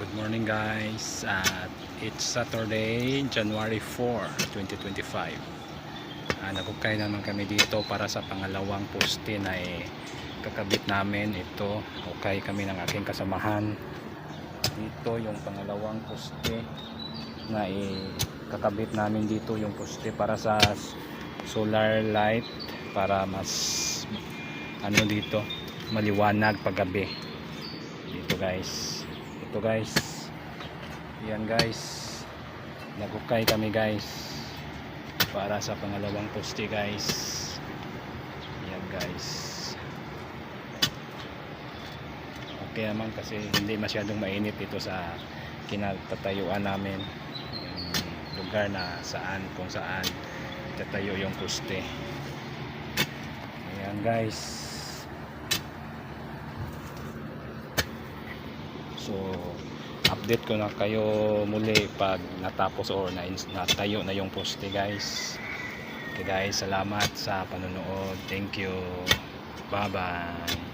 Good morning guys, at it's Saturday, January 4, 2025. Nagukay naman kami dito para sa pangalawang poste na kakabit namin. Ito, ukay kami ng aking kasamahan. Dito yung pangalawang poste na kakabit namin dito, yung poste para sa solar light, para mas dito maliwanag paggabi dito guys. Ito guys, yan guys, nagukay kami guys para sa pangalawang poste guys. Yan guys, okay naman kasi hindi masyadong mainit ito sa kinatatayuan namin, yung lugar na kung saan tatayo yung poste. Ayan guys, so update ko na kayo muli pag natapos or natayo na yung poste guys. Okay guys, salamat sa panonood, thank you, bye bye.